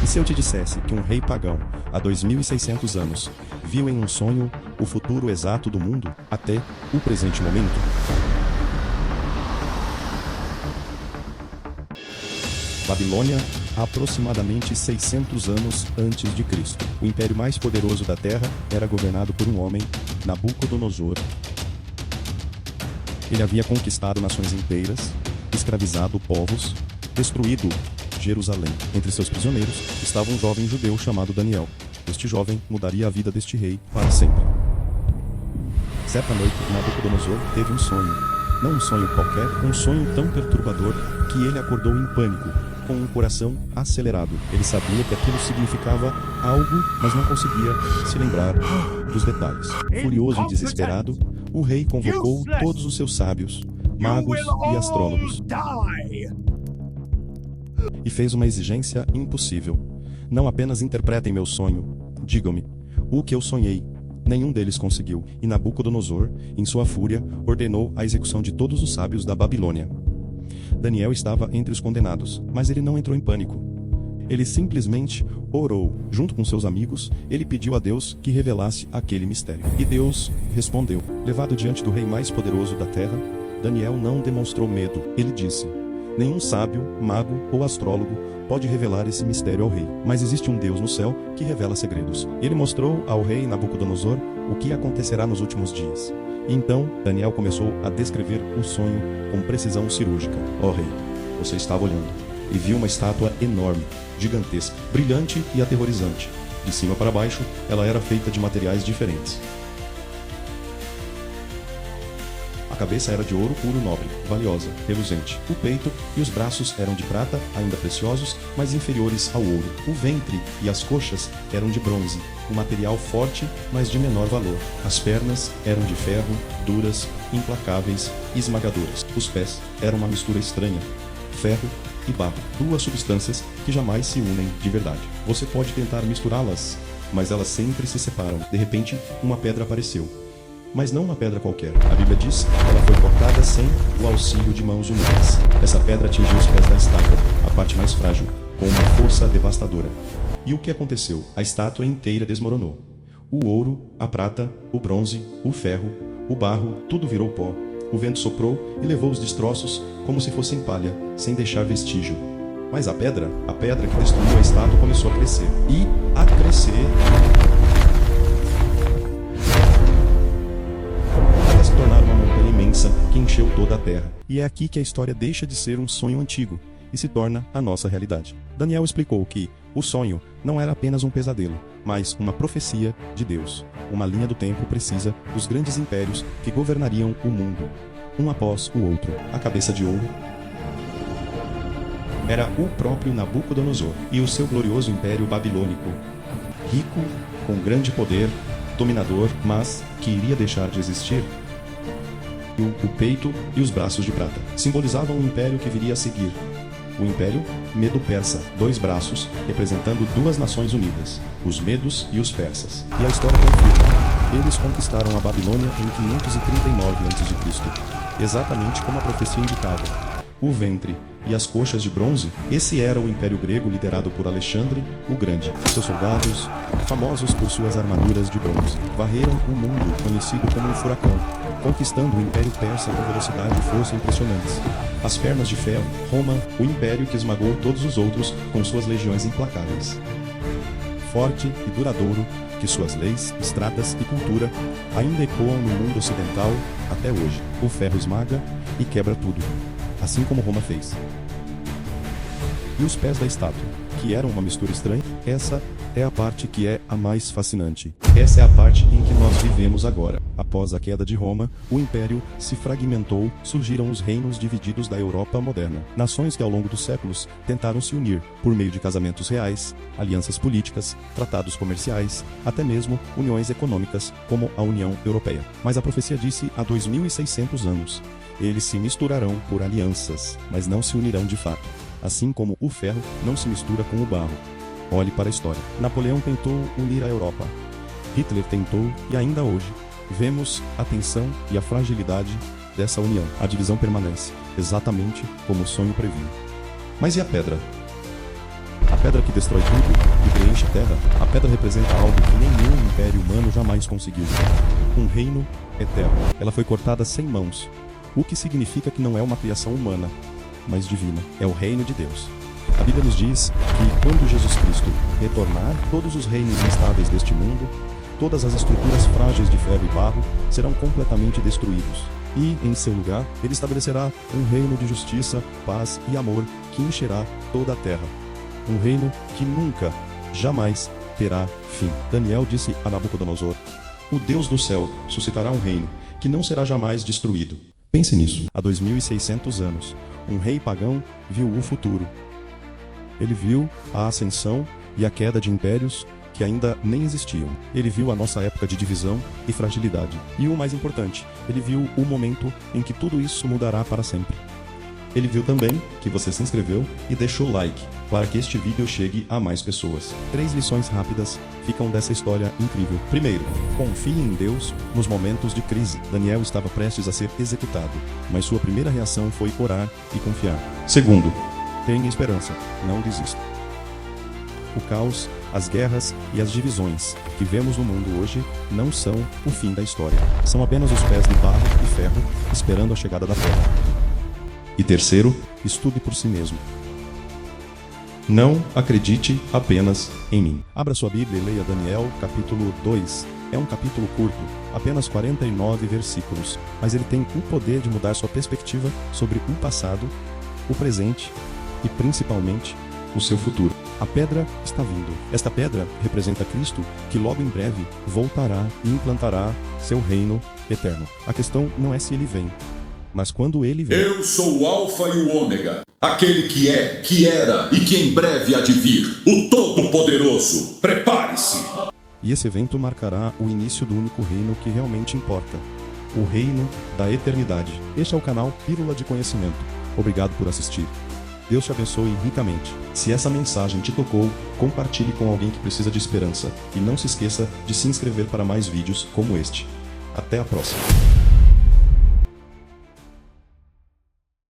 E se eu te dissesse que um rei pagão, há 2600 anos, viu em um sonho o futuro exato do mundo até o presente momento? Babilônia, há aproximadamente 600 anos antes de Cristo. O império mais poderoso da Terra era governado por um homem, Nabucodonosor. Ele havia conquistado nações inteiras, escravizado povos, destruído Jerusalém. Entre seus prisioneiros estava um jovem judeu chamado Daniel. Este jovem mudaria a vida deste rei para sempre. Certa noite, Nabucodonosor teve um sonho. Não um sonho qualquer, um sonho tão perturbador que ele acordou em pânico, com um coração acelerado. Ele sabia que aquilo significava algo, mas não conseguia se lembrar dos detalhes. Furioso e desesperado, o rei convocou todos os seus sábios, magos e astrólogos e fez uma exigência impossível. Não apenas interpretem meu sonho, digam-me o que eu sonhei. Nenhum deles conseguiu, e Nabucodonosor, em sua fúria, ordenou a execução de todos os sábios da Babilônia. Daniel estava entre os condenados, mas ele não entrou em pânico. Ele simplesmente orou. Junto com seus amigos, ele pediu a Deus que revelasse aquele mistério. E Deus respondeu. Levado diante do rei mais poderoso da terra, Daniel não demonstrou medo. Ele disse: nenhum sábio, mago ou astrólogo pode revelar esse mistério ao rei. Mas existe um Deus no céu que revela segredos. Ele mostrou ao rei Nabucodonosor o que acontecerá nos últimos dias. E então, Daniel começou a descrever o sonho com precisão cirúrgica. Ó rei, você estava olhando e viu uma estátua enorme, gigantesca, brilhante e aterrorizante. De cima para baixo, ela era feita de materiais diferentes. A cabeça era de ouro puro nobre, valiosa, reluzente. O peito e os braços eram de prata, ainda preciosos, mas inferiores ao ouro. O ventre e as coxas eram de bronze, um material forte, mas de menor valor. As pernas eram de ferro, duras, implacáveis e esmagadoras. Os pés eram uma mistura estranha, ferro e barro, duas substâncias que jamais se unem de verdade. Você pode tentar misturá-las, mas elas sempre se separam. De repente, uma pedra apareceu. Mas não uma pedra qualquer. A Bíblia diz que ela foi cortada sem o auxílio de mãos humanas. Essa pedra atingiu os pés da estátua, a parte mais frágil, com uma força devastadora. E o que aconteceu? A estátua inteira desmoronou. O ouro, a prata, o bronze, o ferro, o barro, tudo virou pó. O vento soprou e levou os destroços como se fossem palha, sem deixar vestígio. Mas a pedra que destruiu a estátua começou a crescer. E a crescer... que encheu toda a terra. E é aqui que a história deixa de ser um sonho antigo e se torna a nossa realidade. Daniel explicou que o sonho não era apenas um pesadelo, mas uma profecia de Deus. Uma linha do tempo precisa dos grandes impérios que governariam o mundo, um após o outro. A cabeça de ouro era o próprio Nabucodonosor e o seu glorioso império babilônico, rico, com grande poder, dominador, mas que iria deixar de existir. O peito e os braços de prata simbolizavam o império que viria a seguir. O império Medo-Persa, dois braços representando duas nações unidas, os Medos e os Persas. E a história confirma, eles conquistaram a Babilônia em 539 a.C., exatamente como a profecia indicava. O ventre e as coxas de bronze, esse era o Império Grego liderado por Alexandre o Grande. Seus soldados, famosos por suas armaduras de bronze, varreram o mundo conhecido como um furacão, conquistando o Império Persa com velocidade e força impressionantes. As pernas de ferro, Roma, o império que esmagou todos os outros com suas legiões implacáveis. Forte e duradouro, que suas leis, estradas e cultura ainda ecoam no mundo ocidental até hoje. O ferro esmaga e quebra tudo, assim como Roma fez. E os pés da estátua, que eram uma mistura estranha, essa é a parte que é a mais fascinante. Essa é a parte em que nós vivemos agora. Após a queda de Roma, o império se fragmentou, surgiram os reinos divididos da Europa moderna. Nações que ao longo dos séculos tentaram se unir, por meio de casamentos reais, alianças políticas, tratados comerciais, até mesmo uniões econômicas, como a União Europeia. Mas a profecia disse há 2600 anos, eles se misturarão por alianças, mas não se unirão de fato. Assim como o ferro não se mistura com o barro. Olhe para a história. Napoleão tentou unir a Europa. Hitler tentou e ainda hoje vemos a tensão e a fragilidade dessa união. A divisão permanece, exatamente como o sonho previa. Mas e a pedra? A pedra que destrói tudo e preenche a terra, a pedra representa algo que nenhum império humano jamais conseguiu. Um reino eterno. Ela foi cortada sem mãos, o que significa que não é uma criação humana, mas divina. É o reino de Deus. A Bíblia nos diz que quando Jesus Cristo retornar, todos os reinos instáveis deste mundo, todas as estruturas frágeis de ferro e barro serão completamente destruídos. E, em seu lugar, ele estabelecerá um reino de justiça, paz e amor que encherá toda a terra. Um reino que nunca, jamais terá fim. Daniel disse a Nabucodonosor: o Deus do céu suscitará um reino que não será jamais destruído. Pense nisso. Há 2600 anos, um rei pagão viu o futuro. Ele viu a ascensão e a queda de impérios que ainda nem existiam. Ele viu a nossa época de divisão e fragilidade. E o mais importante, ele viu o momento em que tudo isso mudará para sempre. Ele viu também que você se inscreveu e deixou o like para que este vídeo chegue a mais pessoas. 3 lições rápidas ficam dessa história incrível. Primeiro, confie em Deus nos momentos de crise. Daniel estava prestes a ser executado, mas sua primeira reação foi orar e confiar. Segundo, tenha esperança, não desista. O caos, as guerras e as divisões que vemos no mundo hoje não são o fim da história. São apenas os pés de barro e ferro esperando a chegada da terra. E terceiro, estude por si mesmo. Não acredite apenas em mim. Abra sua Bíblia e leia Daniel, capítulo 2. É um capítulo curto, apenas 49 versículos, mas ele tem o poder de mudar sua perspectiva sobre o passado, o presente e principalmente o seu futuro. A pedra está vindo. Esta pedra representa Cristo, que logo em breve voltará e implantará seu reino eterno. A questão não é se ele vem, mas quando ele vem. Eu sou o Alfa e o Ômega, aquele que é, que era e que em breve há de vir, o Todo-Poderoso. Prepare-se! E esse evento marcará o início do único reino que realmente importa, o reino da eternidade. Este é o canal Pílula de Conhecimento. Obrigado por assistir. Deus te abençoe ricamente. Se essa mensagem te tocou, compartilhe com alguém que precisa de esperança. E não se esqueça de se inscrever para mais vídeos como este. Até a próxima.